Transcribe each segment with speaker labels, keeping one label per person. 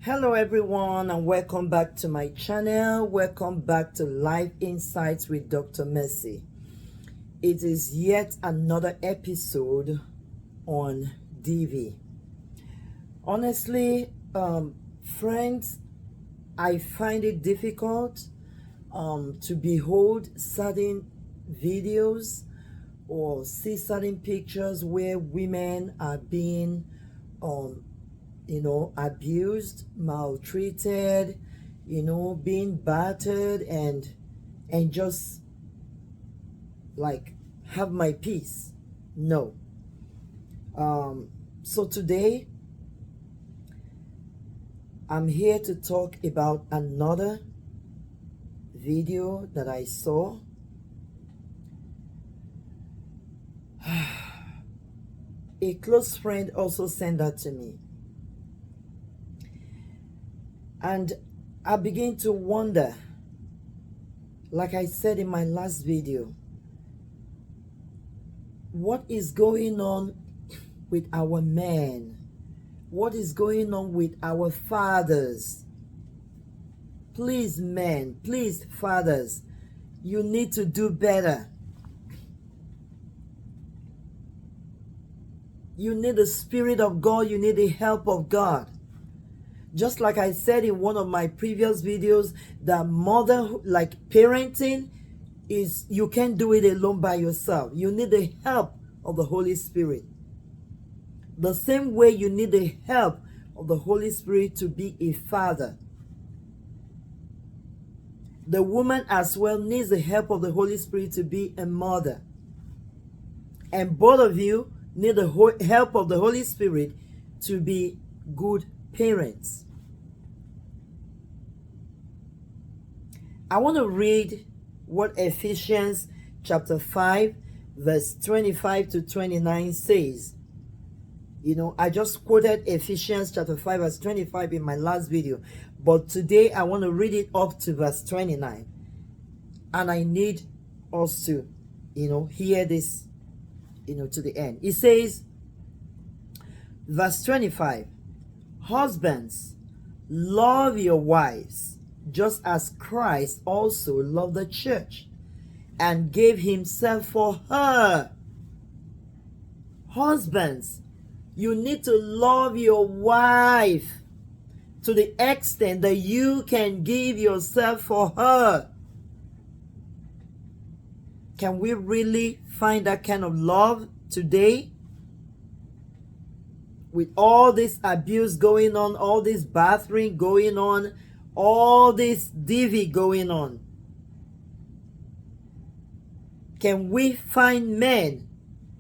Speaker 1: Hello everyone and welcome back to my channel. Welcome back to Life Insights with Dr. Mercy. It is yet another episode on DV. Honestly, friends, I find it difficult to behold certain videos or see certain pictures where women are being abused, maltreated, being battered and just like have my peace. No. So today I'm here to talk about another video that I saw. A close friend also sent that to me. And I begin to wonder, like I said in my last video, what is going on with our men? What is going on with our fathers? Please, men, please, fathers, you need to do better. You need the Spirit of God. You need the help of God. Just like I said in one of my previous videos, that parenting is, you can't do it alone by yourself. You need the help of the Holy Spirit. The same way you need the help of the Holy Spirit to be a father. The woman as well needs the help of the Holy Spirit to be a mother. And both of you need the help of the Holy Spirit to be good parents. I want to read what Ephesians chapter 5 verse 25 to 29 says. I just quoted Ephesians chapter 5 verse 25 in my last video, but today I want to read it up to verse 29, and I need us to hear this to the end. It says, verse 25, husbands, love your wives, just as Christ also loved the church and gave himself for her. Husbands, you need to love your wife to the extent that you can give yourself for her. Can we really find that kind of love today? With all this abuse going on, all this battering going on, all this DV going on. Can we find men,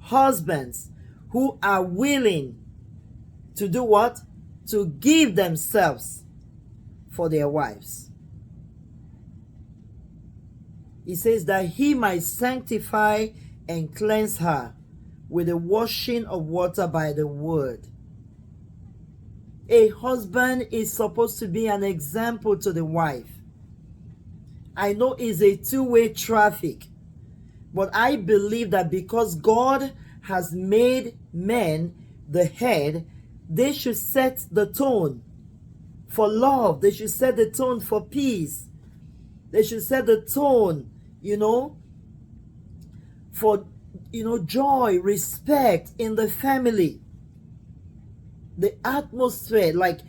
Speaker 1: husbands, who are willing to do what? To give themselves for their wives. He says that he might sanctify and cleanse her with the washing of water by the word. A husband is supposed to be an example to the wife. I know it's a two-way traffic, but I believe that because God has made men the head, they should set the tone for love. They should set the tone for peace. They should set the tone, for, joy, respect in the family. The atmosphere, like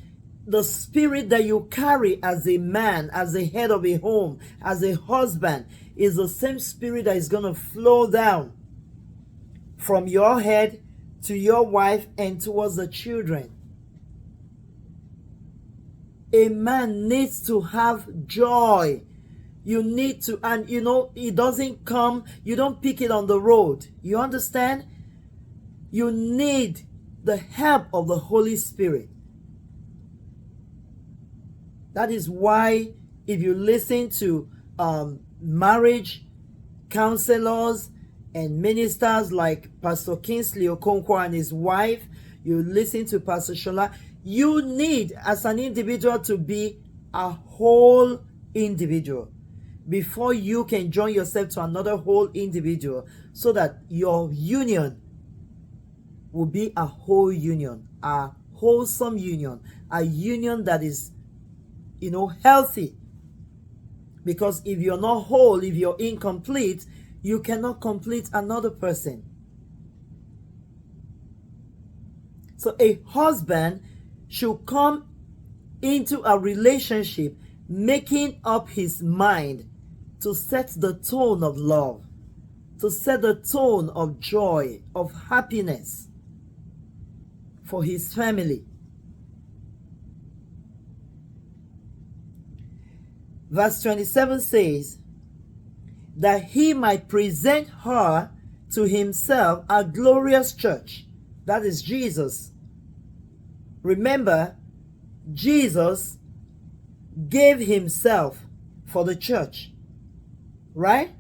Speaker 1: the spirit that you carry as a man, as the head of a home, as a husband, is the same spirit that is going to flow down from your head to your wife and towards the children. A man needs to have joy. You need to, and it doesn't come, you don't pick it on the road. You understand? You need the help of the Holy Spirit. That is why if you listen to marriage counselors and ministers like Pastor Kingsley Okonkwo and his wife, you listen to Pastor Shola, you need as an individual to be a whole individual before you can join yourself to another whole individual, so that your union will be a whole union, a wholesome union, a union that is, healthy. Because if you're not whole, if you're incomplete, you cannot complete another person. So a husband should come into a relationship making up his mind to set the tone of love, to set the tone of joy, of happiness for his family. Verse 27 says, that he might present her to himself a glorious church. That is Jesus. Remember, Jesus gave himself for the church. Right?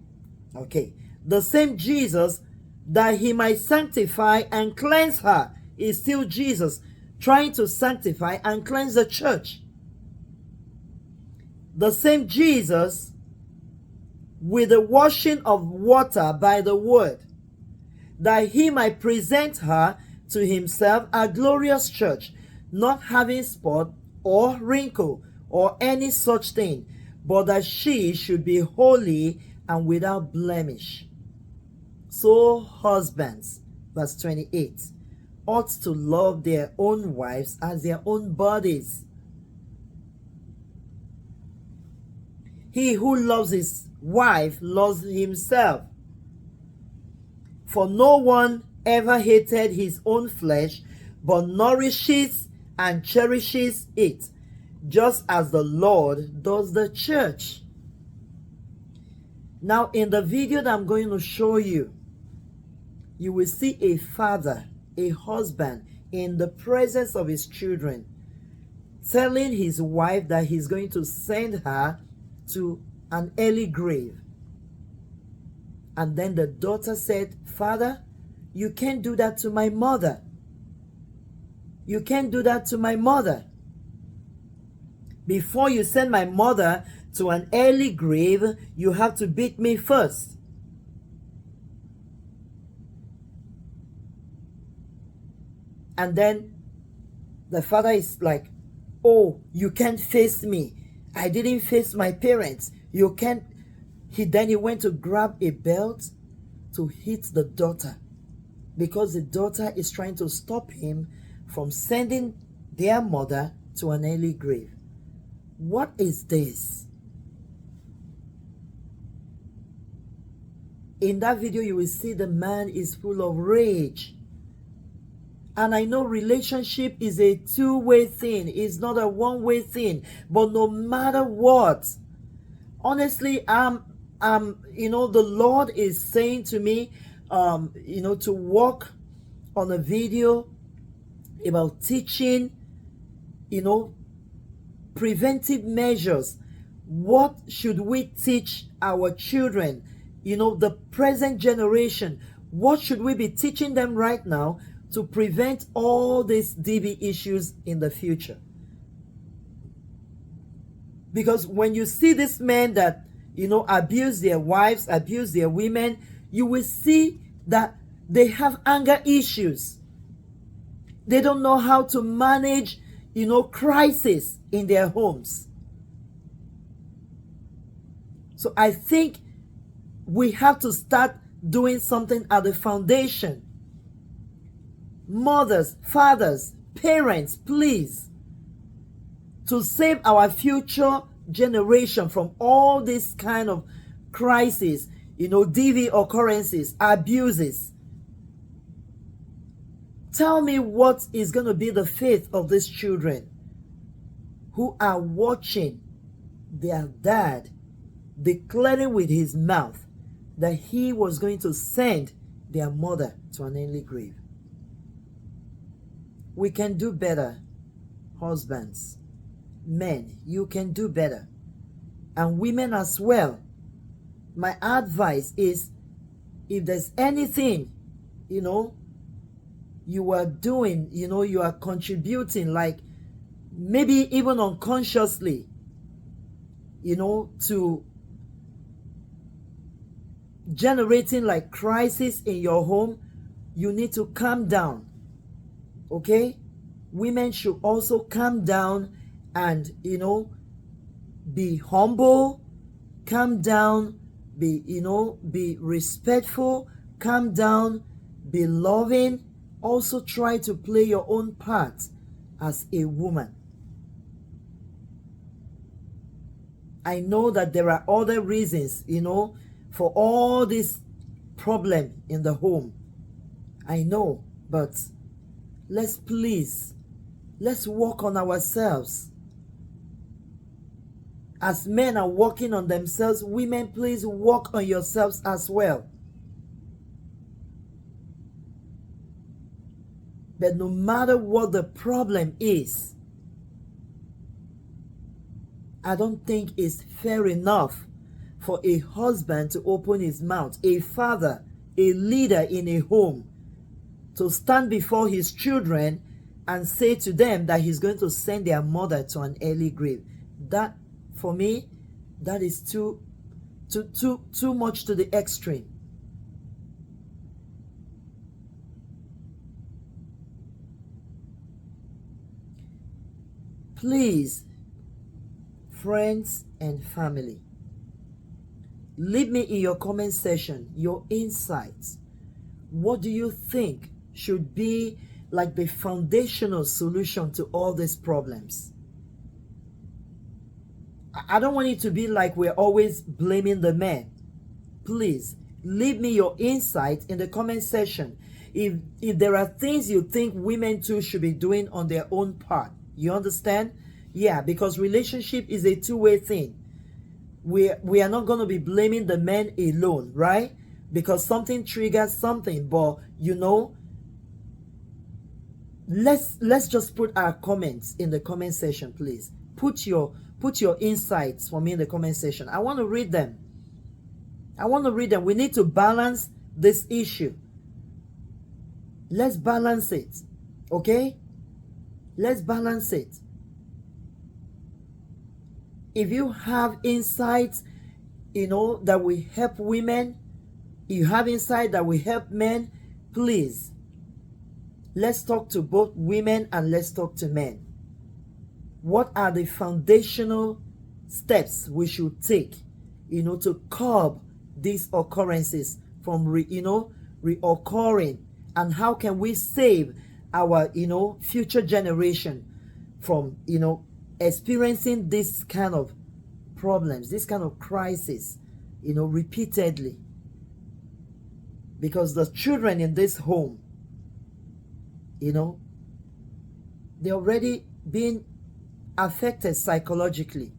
Speaker 1: Okay. The same Jesus that he might sanctify and cleanse her is still Jesus trying to sanctify and cleanse the church. The same Jesus with the washing of water by the word, that he might present her to himself a glorious church, not having spot or wrinkle or any such thing, but that she should be holy and without blemish. So husbands, verse 28, ought to love their own wives as their own bodies. He who loves his wife loves himself. For no one ever hated his own flesh, but nourishes and cherishes it, just as the Lord does the church. Now, in the video that I'm going to show you, you will see a father, a husband, in the presence of his children, telling his wife that he's going to send her to an early grave. And then the daughter said, "Father, you can't do that to my mother. You can't do that to my mother. Before you send my mother to an early grave, you have to beat me first." And then the father is like, "Oh, you can't face me. I didn't face my parents. You can't." Then he went to grab a belt to hit the daughter, because the daughter is trying to stop him from sending their mother to an early grave. What is this? In that video, you will see the man is full of rage. And I know relationship is a two-way thing. It's not a one-way thing. But no matter what, honestly, the Lord is saying to me, to work on a video about teaching, preventive measures. What should we teach our children? The present generation. What should we be teaching them right now to prevent all these DV issues in the future? Because when you see this men that, abuse their wives, abuse their women, you will see that they have anger issues. They don't know how to manage, crisis in their homes. So I think we have to start doing something at the foundation. Mothers, fathers, parents, please, to save our future generation from all this kind of crisis, DV occurrences, abuses. Tell me what is going to be the fate of these children who are watching their dad declaring with his mouth that he was going to send their mother to an early grave. We can do better, husbands. Men, you can do better. And women as well. My advice is, if there's anything, you are doing, you are contributing, like maybe even unconsciously, to generating like crisis in your home, you need to calm down. Okay? women should also calm down and, be humble, calm down, be respectful, calm down, be loving. Also try to play your own part as a woman. I know that there are other reasons, for all this problem in the home. I know, but let's work on ourselves. As men are working on themselves, women, please work on yourselves as well. But no matter what the problem is, I don't think it's fair enough for a husband to open his mouth, a father, a leader in a home, to stand before his children and say to them that he's going to send their mother to an early grave. That, for me, that is too much to the extreme. Please, friends and family, leave me in your comment section your insights. What do you think should be like the foundational solution to all these problems? I don't want it to be like we're always blaming the men. Please leave me your insight in the comment section. If there are things you think women too should be doing on their own part, you understand? Yeah, because relationship is a two-way thing. We are not going to be blaming the men alone, right? Because something triggers something. But let's just put our comments in the comment section, please. Put your insights for me in the comment section. I want to read them. We need to balance this issue. Let's balance it. Okay? Let's balance it. If you have insights, that will help women, you have insight that will help men, please, let's talk to both women and let's talk to men. What are the foundational steps we should take, to curb these occurrences from reoccurring, and how can we save our, future generation from, experiencing this kind of problems, this kind of crisis, repeatedly. Because the children in this home, they're already being affected psychologically.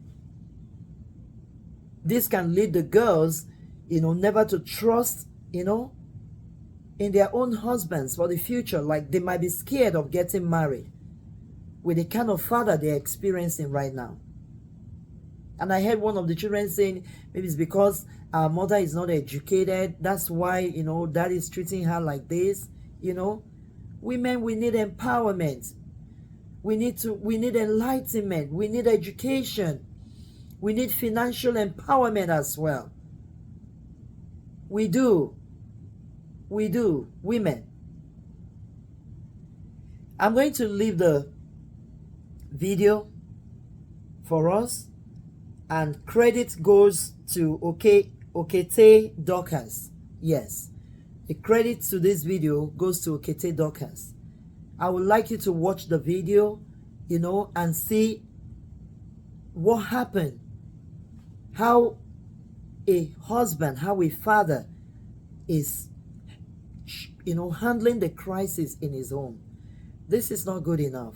Speaker 1: This can lead the girls, never to trust, in their own husbands for the future. Like they might be scared of getting married with the kind of father they're experiencing right now. And I heard one of the children saying, maybe it's because our mother is not educated. That's why, dad is treating her like this. Women, we need empowerment. We need enlightenment. We need education. We need financial empowerment as well. We do, women. I'm going to leave the video for us, and credit goes to Okete Dorcas. Yes, the credit to this video goes to Okete Dorcas. I would like you to watch the video, and see what happened, how a husband, how a father is, handling the crisis in his home. This is not good enough.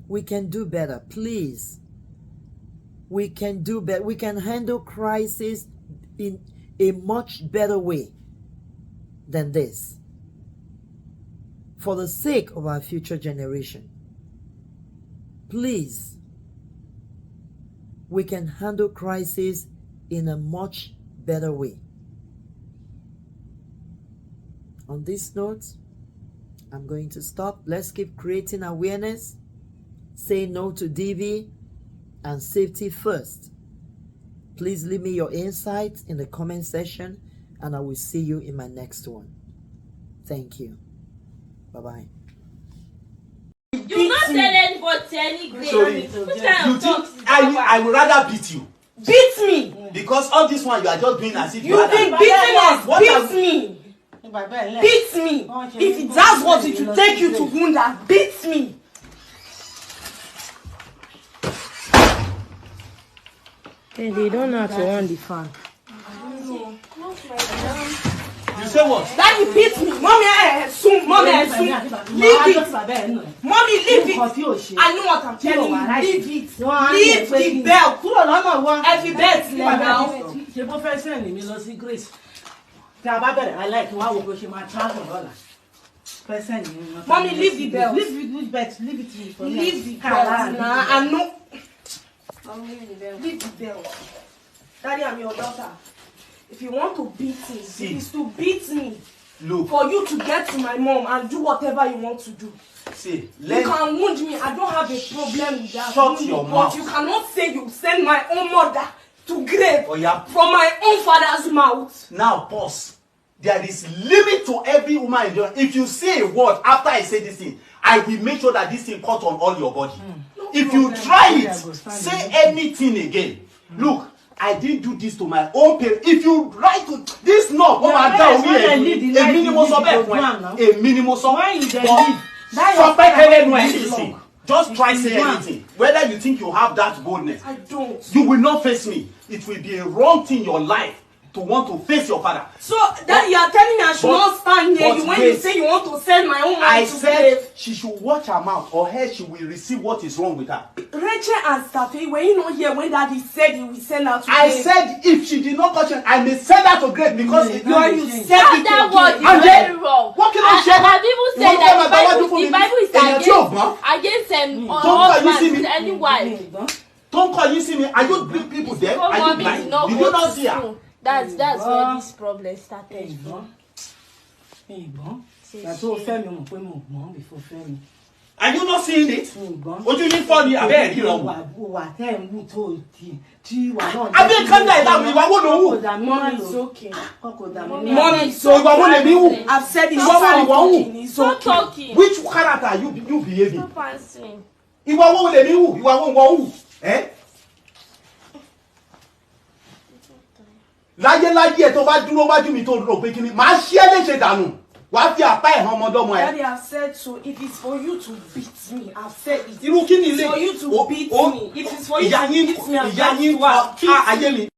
Speaker 1: We can do better, please. We can do better. We can handle crisis in a much better way than this, for the sake of our future generation. Please, we can handle crisis in a much better way. On this note, I'm going to stop. Let's keep creating awareness. Say no to DV and safety first. Please leave me your insights in the comment section, and I will see you in my next one. Thank you. Bye-bye.
Speaker 2: I would rather beat you.
Speaker 3: Beat me.
Speaker 2: Because all this one you are just doing as if
Speaker 3: you've been beating us. Beat me. Beat me. If that's what it will take you to wound us, beat me.
Speaker 4: Hey, they don't know how to run the fan.
Speaker 2: You say what?
Speaker 3: Daddy beat me. Mommy, soon. Mommy, soon. Leave it. Mommy, leave it. I know what I'm telling you. Leave it. Leave the belt. Every belt now. Mommy, leave the belt. Leave the belt. Nah, I know. Leave the belt. Daddy, I'm your daughter. If you want to beat me, it is to beat me.
Speaker 2: Look.
Speaker 3: For you to get to my mom and do whatever you want to do.
Speaker 2: See,
Speaker 3: you can wound me. I don't have a problem with that.
Speaker 2: Shut your mouth.
Speaker 3: But you cannot say you send my own mother to grave
Speaker 2: yeah.
Speaker 3: from my own father's mouth.
Speaker 2: Now, pause. There is limit to every woman in the. If you say a word after I say this thing, I will make sure that this thing cuts on all your body. No if problem. You try it, say anything again. Look. I didn't do this to my own parents. If you write to this no, a minimum just try say anything. Whether you think you have that boldness,
Speaker 3: I don't.
Speaker 2: You will not face me. It will be a wrong thing in your life to want to face your father.
Speaker 3: So that you are telling me I should not stand here when you say you want to send my own mom
Speaker 2: I
Speaker 3: to
Speaker 2: said
Speaker 3: grave.
Speaker 2: She should watch her mouth or else she will receive what is wrong with her.
Speaker 3: Rachel and Staffy, were you not here when Daddy said he will send her to grave?
Speaker 2: I said if she did not touch it, I may send her to grave because you said it.
Speaker 5: That word is very wrong.
Speaker 2: What can I say?
Speaker 5: Have people said that the Bible is against husbands, any wife.
Speaker 2: Don't call you see me. Are you bring people there? Are you blind? Did you not see her?
Speaker 5: That's where this problem started from.
Speaker 2: Are you not seeing it? What do you need for me? I beg you. I beg come like that. We want to know.
Speaker 3: Mommy is okay.
Speaker 2: Mommy, so you want to be who?
Speaker 3: I've said it.
Speaker 5: Stop talking.
Speaker 2: Which character you behaving?
Speaker 5: Stop answering.
Speaker 2: You want to be who? You want who? Eh? Láyé ẹ tó bá dúró wájú mi tó rò pé kíni máa ṣe léṣe dànù wá fi àpá ẹ̀ hàn ọmọdọ́mọ ẹ.
Speaker 3: Daddy, I've said so. It is for you to beat me. I've said it.
Speaker 2: Irú kí ni ilé?
Speaker 3: For you to beat me. It is for you to beat me.
Speaker 2: Ìyá yín kí ayé mi.